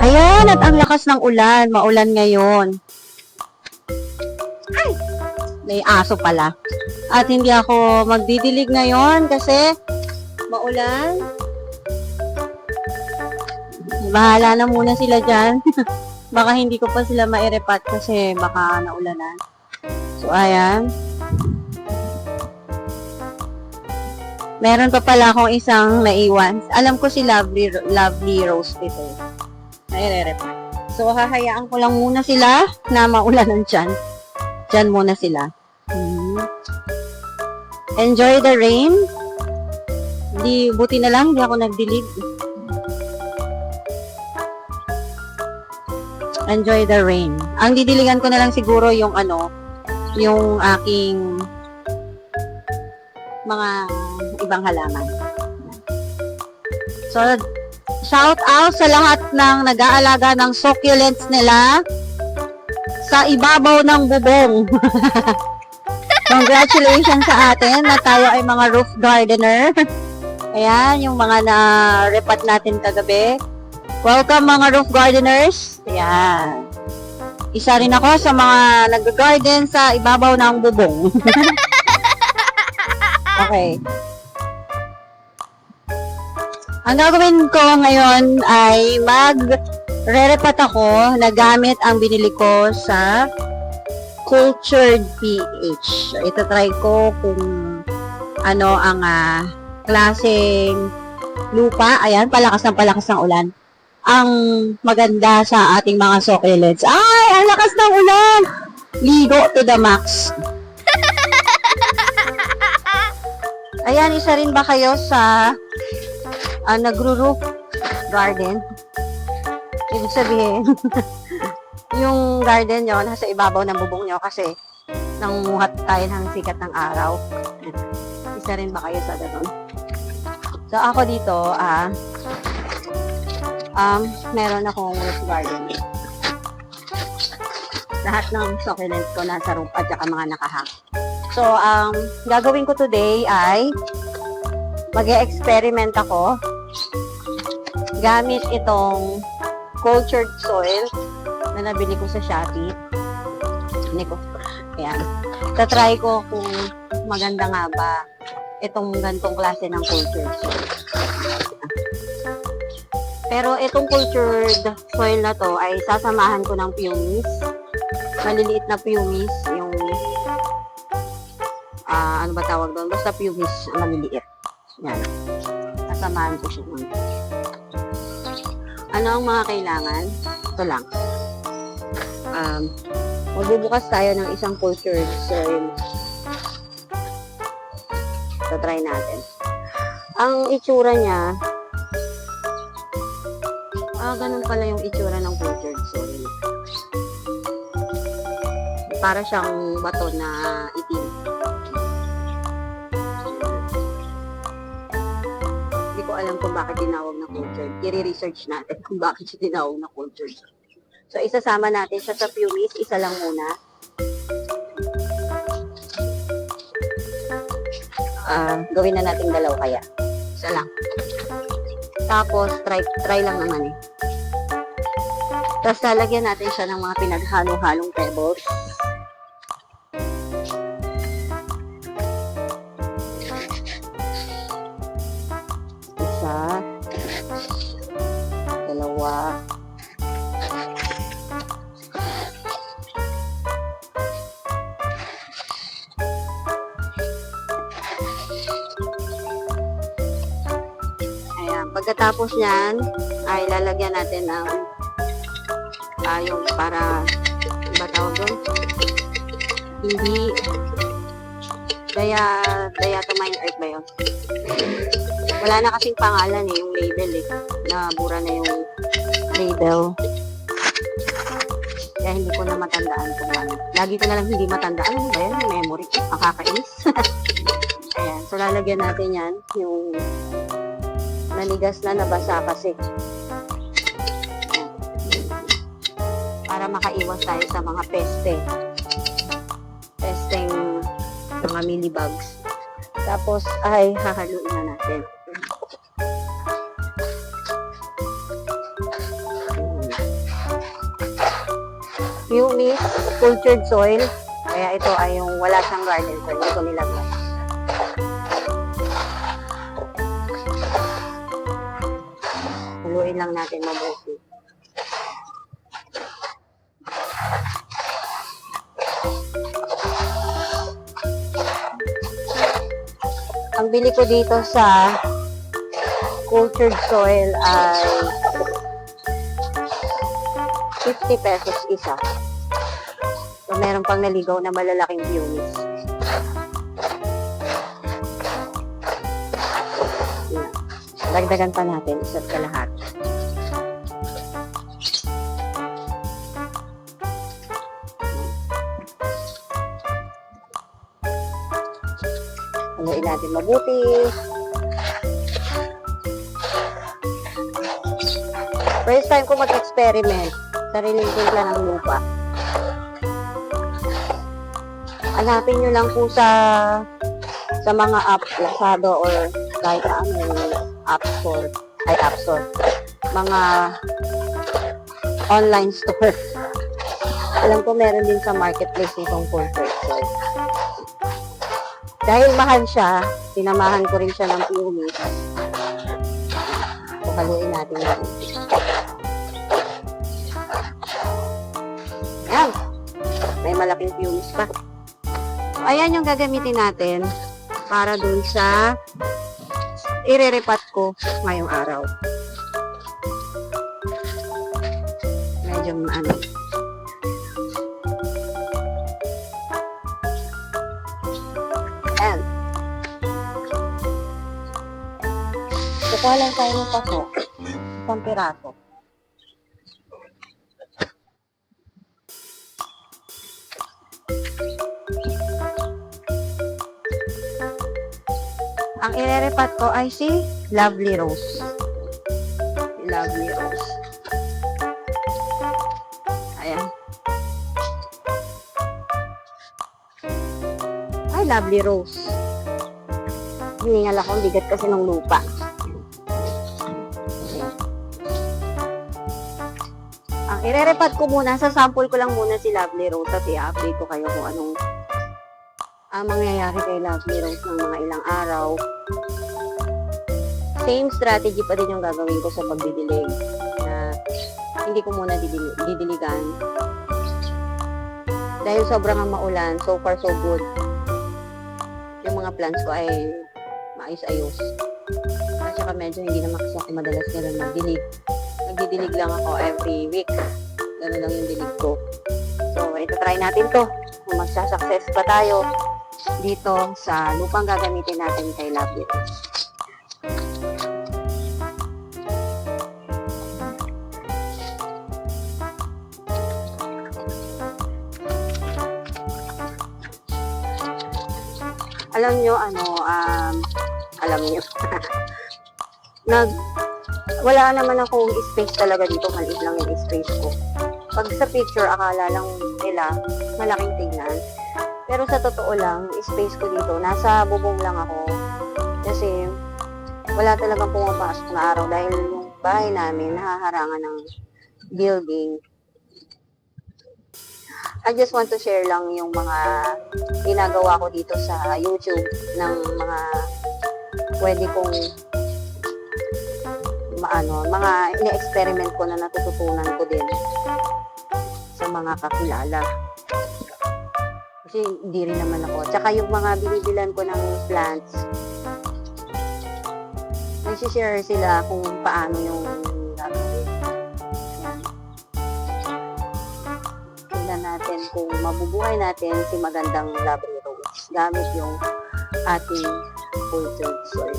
Ayan, at ang lakas ng ulan. Maulan ngayon. Ay! May aso pala. At hindi ako magdidilig ngayon kasi maulan. Bahala na muna sila dyan. Baka hindi ko pa sila mairepat kasi baka naulanan. So, ayan. Meron pa pala akong isang naiwan. Alam ko si Lovely Rose ito. Nairerepat. So, hahayaan ko lang muna sila na maulanan dyan. Dyan muna sila. Enjoy the rain. Buti na lang, hindi ako nagdilig. Enjoy the rain. Ang didiligan ko na lang siguro yung yung aking mga ibang halaman. So, shout out sa lahat ng nag-aalaga ng succulents nila sa ibabaw ng bubong. Congratulations sa atin na tayo ay mga roof gardener. Ayan, yung mga na-repat natin kagabi. Welcome mga roof gardeners. Ayan. Isa rin ako sa mga nag-garden sa ibabaw ng bubong. Okay. Ang gagawin ko ngayon ay mag-re-repat ako na gamit ang binili ko sa Cultured PH. Ito try ko kung ano ang klaseng lupa. Ayan, palakas ng ulan. Ang maganda sa ating mga succulents. Ay, ang lakas ng ulan! Ligo to the max. Ayan, isa rin ba kayo sa nagro-roof garden? Ibig sabihin, yung garden nyo nasa ibabaw ng bubong nyo kasi nangunguhat tayo ng sikat ng araw. Isa rin ba kayo sa ganun? So, ako dito, meron akong roof garden. Lahat ng succulents ko nasa roof at saka mga nakahang. So, gagawin ko today ay mag-e-experiment ako gamit itong cultured soil na nabili ko sa Shopee. Ayan. Tatry ko kung maganda nga ba itong gantong klase ng cultured soil. Pero itong cultured soil na to ay sasamahan ko ng pumice. Maliliit na pumice, yung ano ba tawag doon? Basta pumice maliliit. Yan. Sasamahan ko siya. Ano ang mga kailangan? Ito lang. Magbubukas tayo ng isang cultured soil. So, try natin. Ang itsura niya, ganun pala yung itsura ng cultured soil. Para siyang bato na itim. Hindi ko alam kung bakit tinawag na cultured. I-research natin kung bakit siya tinawag na cultured. So, isasama natin siya sa pumice. Isa lang muna. Gawin na natin dalaw kaya. Isa lang. Tapos, try lang naman eh. Tapos, lalagyan natin siya ng mga pinaghalo-halong pebbles. Isa. Dalawa. Ayan. Pagkatapos niyan, ay lalagyan natin ng yung para ba tawag doon? Hindi diatomine earth ba yun? Wala na kasing pangalan eh, yung label eh. Nabura na yung label. Kaya hindi ko na matandaan kung ano. Lagi ko na lang hindi matandaan. Ano ba yan? Yung memory ko. Nakakainis. Ayan. So, lalagyan natin yan. Yung nanigas na nabasa kasi. Ayan. Para makaiwas tayo sa mga peste. Pesteng mga millibugs. Tapos, ay hahaluin na natin. Pumice, cultured soil. Kaya ito ay yung wala siyang garden soil. Ito nilagyan. Haluin lang natin mabuti. Ang bili ko dito sa cultured soil ay 50 pesos isa. So, meron pang naligaw na malalaking pumice. Yan. Dagdagan pa natin isa't kalahati. Haluin natin mabuti. First time ko mag-experiment. Sariling timpla ng lupa. Hanapin nyo lang po sa mga app, Lazada or kahit na app store. Mga online store. Alam ko meron din sa marketplace itong cultured soil. Dahil mahal siya, sinamahan ko rin siya ng pumice. So, haluin natin yan. Ayan. May malaking pumice pa. So, ayan yung gagamitin natin para dun sa irerepat ko ngayong araw. Medyo ano. Ayan. Kukuha lang tayo ng paso. Isang piraso. Ang irerepat ko ay si Lovely Rose. Si Lovely Rose. Ayan. Ay, Lovely Rose. Hiningal ako, bigat kasi ng lupa. Ayan. Ang irerepat ko muna, sa sample ko lang muna si Lovely Rose at i-update ko kayo kung anong ang mangyayari kay Lovely Rose ng mga ilang araw. Same strategy pa din yung gagawin ko sa pagdidilig, na hindi ko muna didiligan dahil sobrang maulan. So far so good, yung mga plants ko ay maayos-ayos, at saka medyo hindi naman kasi ako madalas ganun magdilig. Nagdidilig lang ako every week, gano'n lang yung dilig ko. So ito, try natin to kung magsasucess pa tayo dito sa lupang gagamitin natin kay Lovely Rose. Alam nyo, alam nyo, wala naman akong space talaga dito, maliit lang yung space ko. Pag sa picture, akala lang nila malaking tingnan. Pero sa totoo lang, space ko dito, nasa bubong lang ako. Kasi wala talagang pumapasok na araw dahil yung bahay namin nahaharangan ng building. I just want to share lang yung mga ginagawa ko dito sa YouTube ng mga pwede kong mga ine-experiment ko na natututunan ko din sa mga kakilala. Kasi hindi rin naman ako. Tsaka yung mga binibilan ko ng plants, nagsishare sila kung paano yung gagawin. Tingnan natin kung mabubuhay natin si magandang Lovely Rose gamit yung ating cultured soil.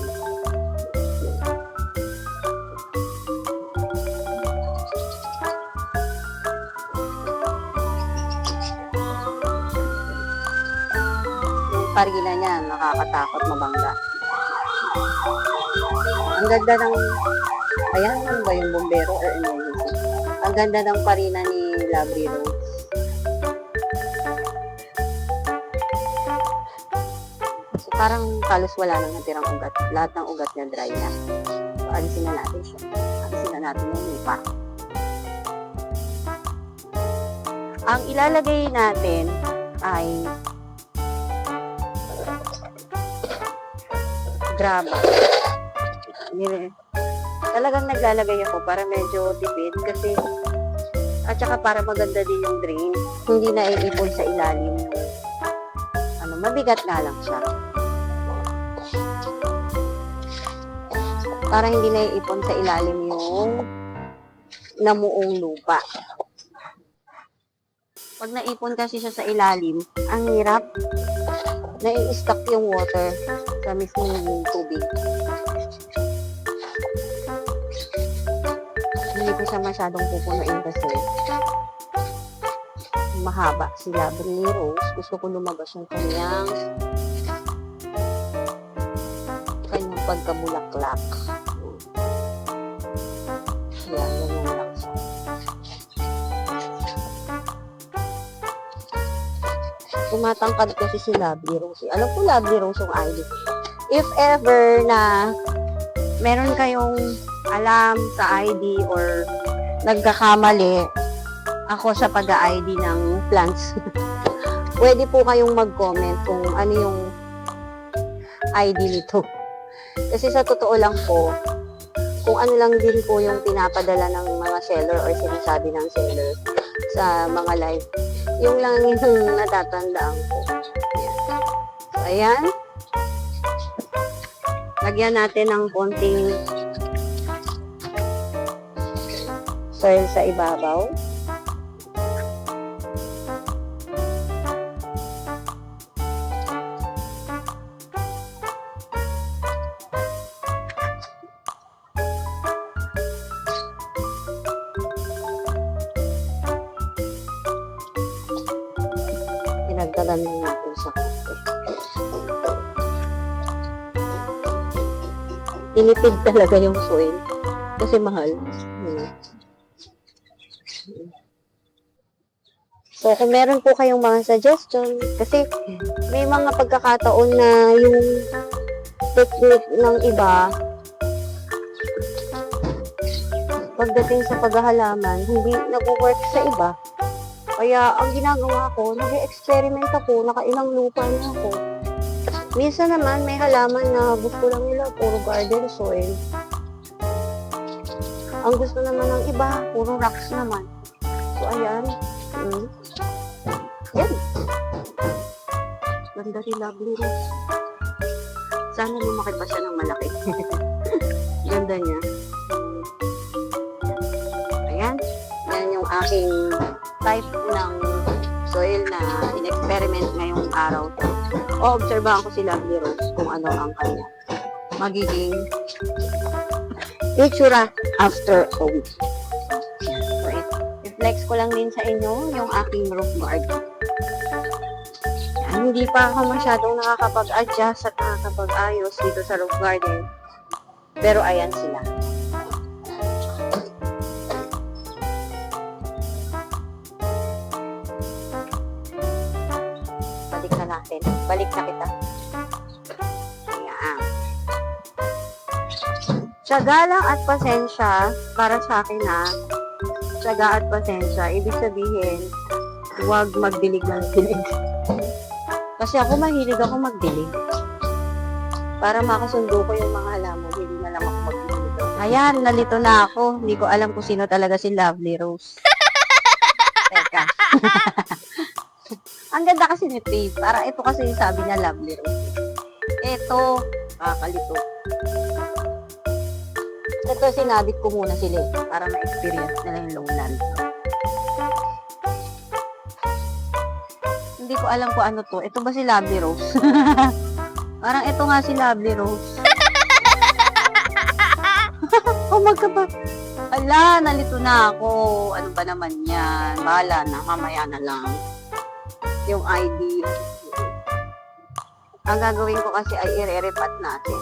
parina niya, nakakatakot mabangga. Ang ganda ng, ayan, ano ba yung bombero or emergency? Ang ganda ng parina ni Lovely Rose. So, parang halos wala nang natirang ugat. Lahat ng ugat niya dry na. So, alisin na natin siya. Alisin na natin yung lupa. Ang ilalagay natin ay graba. Talagang naglalagay ako para medyo tipid kasi at saka para maganda din yung drain. Hindi na iipon sa ilalim yung mabigat nga lang siya. Para hindi na iipon sa ilalim yung namuong lupa. Pag naipon kasi siya sa ilalim, ang hirap na i-stock yung water sa mismong tubig. Hindi ko siya masyadong pupunuin kasi mahaba si Lovely Rose. Gusto ko lumabas yung kanyang pagkabulaklak. Ayan, ganyan lang siya. Tumatangkad kasi si Lovely Rose. Alam ko Lovely Rose yung ID. If ever na meron kayong alam sa ID or nagkakamali ako sa pag-ID ng plants, pwede po kayong mag-comment kung ano yung ID nito. Kasi sa totoo lang po, kung ano lang din po yung pinapadala ng mga seller or sinasabi ng seller sa mga live, yung lang yung natatandaan ko. Ayan. So, ayan. Lagyan natin ng konting soil sa ibabaw. Pinagdagan natin sa kape. Tinipid talaga yung soil kasi mahal. So, kung meron po kayong mga suggestion, kasi may mga pagkakataon na yung technique ng iba, pagdating sa paghahalaman, hindi nag-work sa iba. Kaya, ang ginagawa ko, nag-experiment ako, nakailang lupa na ako. Minsan naman, may halaman na gusto lang nila, puro garden soil. Ang gusto naman ng iba, puro rocks naman. So, ayan. Yan. Ganda rin Lovely Rose. Sana lumaki pa siya ng malaki. Ganda niya. Ayan. Yan yung aking type ng soil na in-experiment ngayong araw. O-obserbahan ko si Lovely Rose kung ano ang kanya magiging itsura after a week. So, i-flex ko lang din sa inyo yung aking roof garden. Yan, hindi pa ako masyadong nakakapag-adjust at nakakapag-ayos dito sa roof garden. Pero ayan sila. Balik na natin. Balik na kita. Ayan. Tiyaga lang at pasensya para sa akin na tiyaga at pasensya. Ibig sabihin, huwag magdilig ng dilig. Kasi ako mahilig ako magdilig. Para makasundo ko yung mga halaman, hindi na lang ako magdilig. Ayan, nalito na ako. Hindi ko alam kung sino talaga si Lovely Rose. Teka. Ang ganda kasi ni Faith. Parang ito kasi yung sabi niya Lovely Rose. Ito, kakalito. Ito, sinabit ko muna sila para ma-experience nila yung lowland. Hindi ko alam kung ano to. Ito ba si Lovely Rose? Parang ito nga si Lovely Rose. Oh, magkaba. Ala, nalito na ako. Ano ba naman yan? Bahala na, mamaya na lang. Yung ID. Ang gagawin ko kasi ay i-repat natin.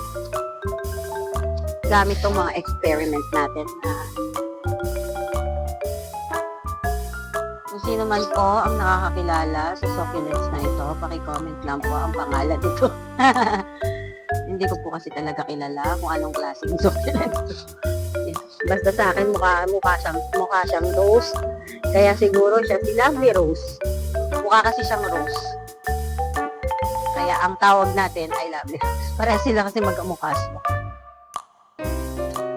Gamit tong mga experiment natin na kung sino man po ang nakakakilala sa succulents na ito, paki-comment lang po ang pangalan nito. Hindi ko po kasi talaga kilala kung anong klaseng succulents. Basta sa akin mukha siyang rose. Kaya siguro siya si Lovely Rose. Mukha kasi siyang rose. Kaya ang tawag natin ay Lovely Rose. Para sila kasi magkamukha sila.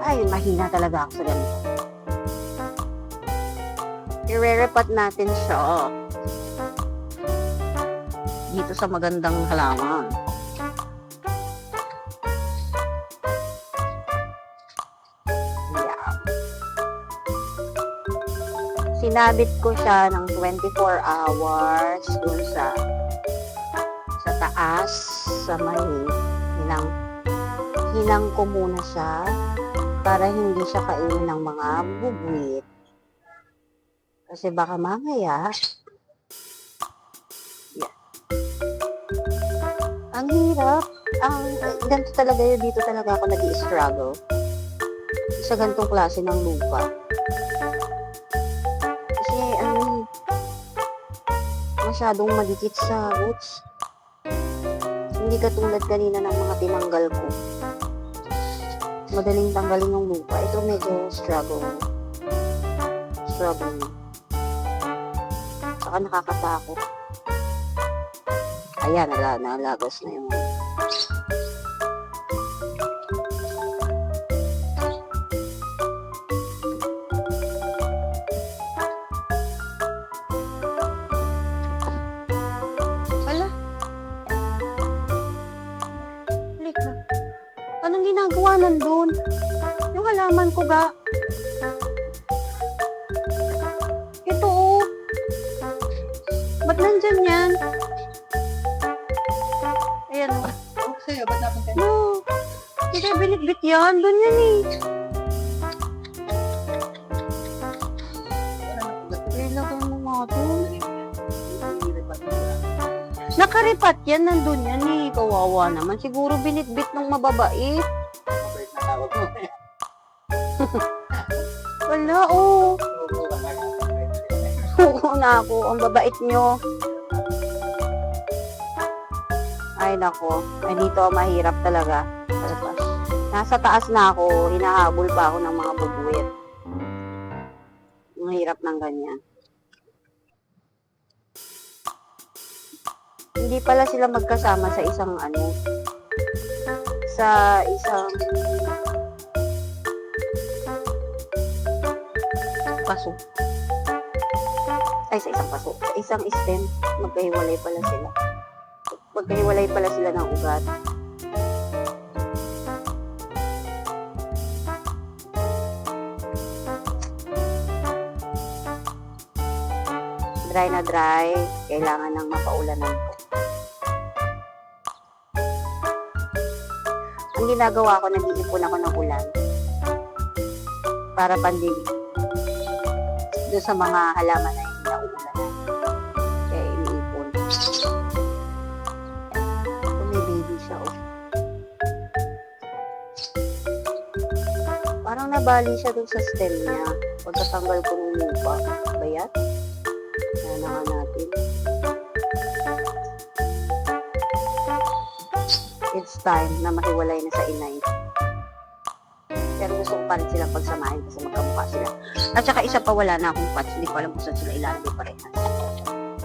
Ay, mahina talaga ako sa ganito. I-repat natin siya. Dito sa magandang halaman. Yeah. Sinabit ko siya ng 24 hours dun sa taas, sa may hinang ko muna siya para hindi siya kainin ng mga bubwit. Kasi baka mamaya, yeah. Ang hirap. Ganito talaga yun. Dito talaga ako nag-i-struggle. Sa ganitong klase ng lupa. Kasi, masyadong madikit sa roots. Hindi katulad kanina ng mga tinanggal ko. Madaling tanggalin yung lupa. Ito medyo struggle. Saka nakakatakot. Ayan, nalagos na yung wala. Halika. Anong ginagawa nandun? Yung halaman ko ga. Ito oh. Ba't nandyan yan? Ayan oh. Okay sa'yo, ba't napunta? No. Hindi binitbit yan. Doon yan eh. Ilagay mo nga doon. Nakaripat yan. Nandun yan eh. Kawawa naman. Siguro binitbit ng mababait. Mabait na tawag mo. Wala oh. Oo na ako. Ang babait nyo. Ay nako. Ay dito mahirap talaga. Nasa taas na ako. Hinahabol pa ako ng mga bubuwit. Mahirap ng ganyan. Hindi pala sila magkasama sa isang sa isang paso. Ay, sa isang paso. Sa isang stem, magkahiwalay pala sila. Magkahiwalay pala sila ng ugat. Dry na dry. Kailangan ng mapaulanan po. Ang ginagawa ko, nag-iipon ako ng ulan. Para pandemig. Doon sa mga halaman na hindi naulanan. Kaya iniipon. Ito may baby siya, oh. Parang nabali siya doon sa stem niya. Pagkatanggal ko ng lupa. Bayat? Yan na nga natin. It's time na mahiwalay na sa inay. Pero gusto ko pa rin silang pagsamahin kasi magkamukha sila. At saka isa pa, wala na akong pots. Hindi ko alam kung saan sila ilalagay parehas.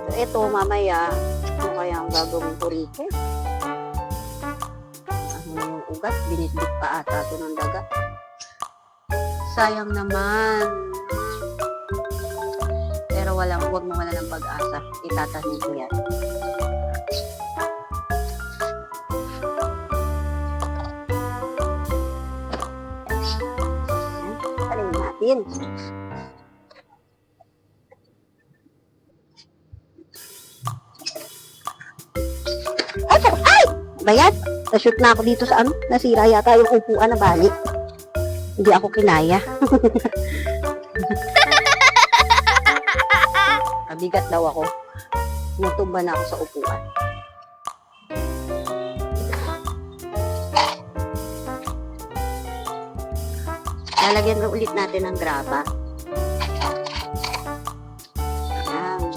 So ito, mamaya, ano kaya ang gagawin ko rito? Ano na yung ugat? Binitbit pa ata ito ng dagat. Sayang naman. Pero huwag mo wala ng pag-asa. Itatanim ko yan. Alin natin. Ay! Bayad! Na-shoot na ako dito sa nasira yata yung upuan na bali. Hindi ako kinaya. Mabigat daw ako. Natumba na ako sa upuan. Lalagyan na ulit natin ng graba. Ayan.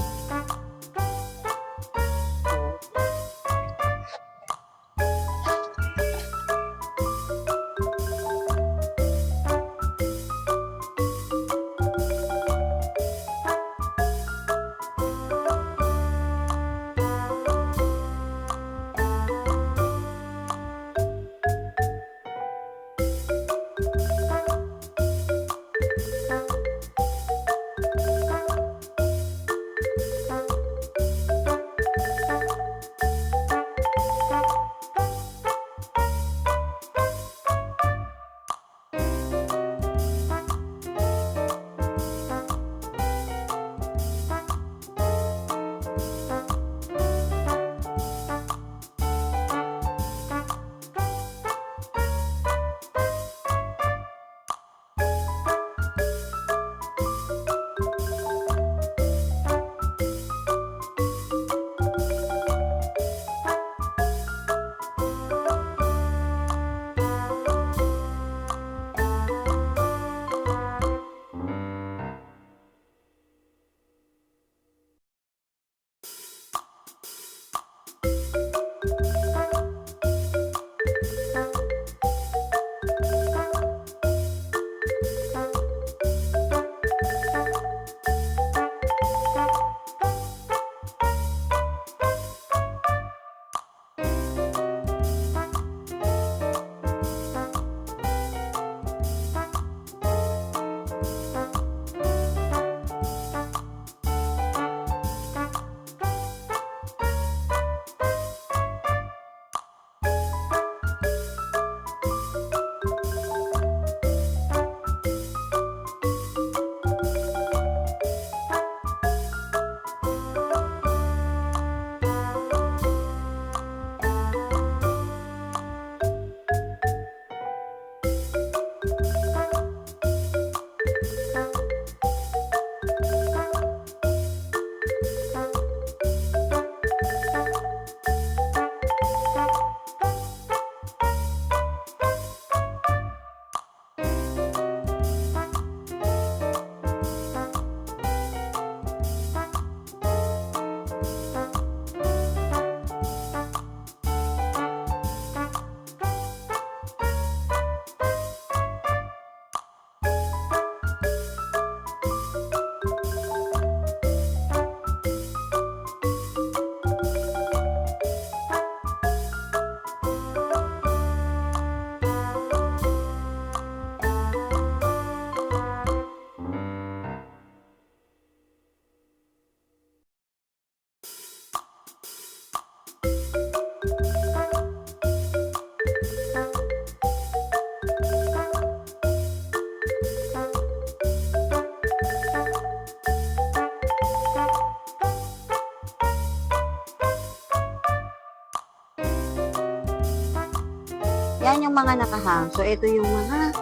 Yan yung mga nakahang. So, ito yung mga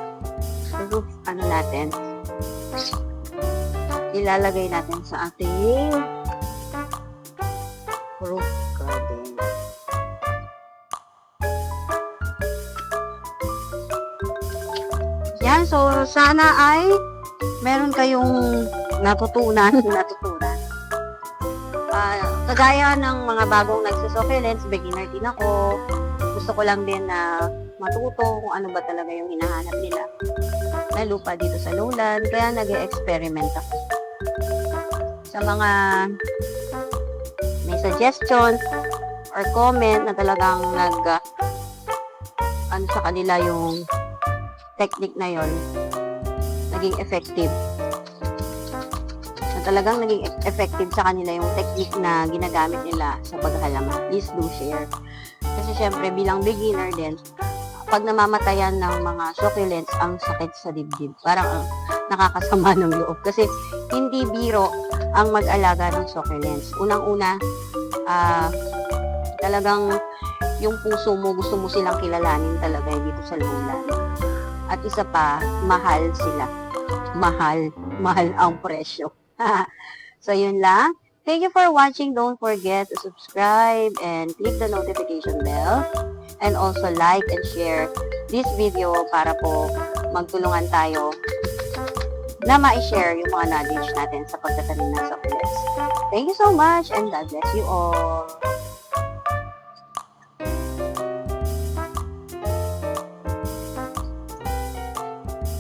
roof, natin. Ilalagay natin sa ating roof garden. Yan. So, sana ay meron kayong natutunan. Kagaya ng mga bagong nagsusucculents, beginner din ako. Gusto ko lang din na matuto kung ano ba talaga yung hinahanap nila na lupa dito sa lowland. Kaya nag-experiment ako. Sa mga may suggestions or comment na talagang sa kanila yung technique na yon, naging effective. Na talagang naging effective sa kanila yung technique na ginagamit nila sa paghalaman. Please do share. Kasi syempre bilang beginner din, pag namamatayan ng mga succulents, ang sakit sa dibdib. Parang nakakasama ng loob. Kasi hindi biro ang mag-alaga ng succulents. Unang-una, talagang yung puso mo, gusto mo silang kilalanin talaga dito sa lowland. At isa pa, mahal sila. Mahal ang presyo. So, yun lang. Thank you for watching. Don't forget to subscribe and click the notification bell. And also like and share this video para po magtulungan tayo na ma-share yung mga knowledge natin sa pagtatanim ng succulents. Thank you so much and God bless you all.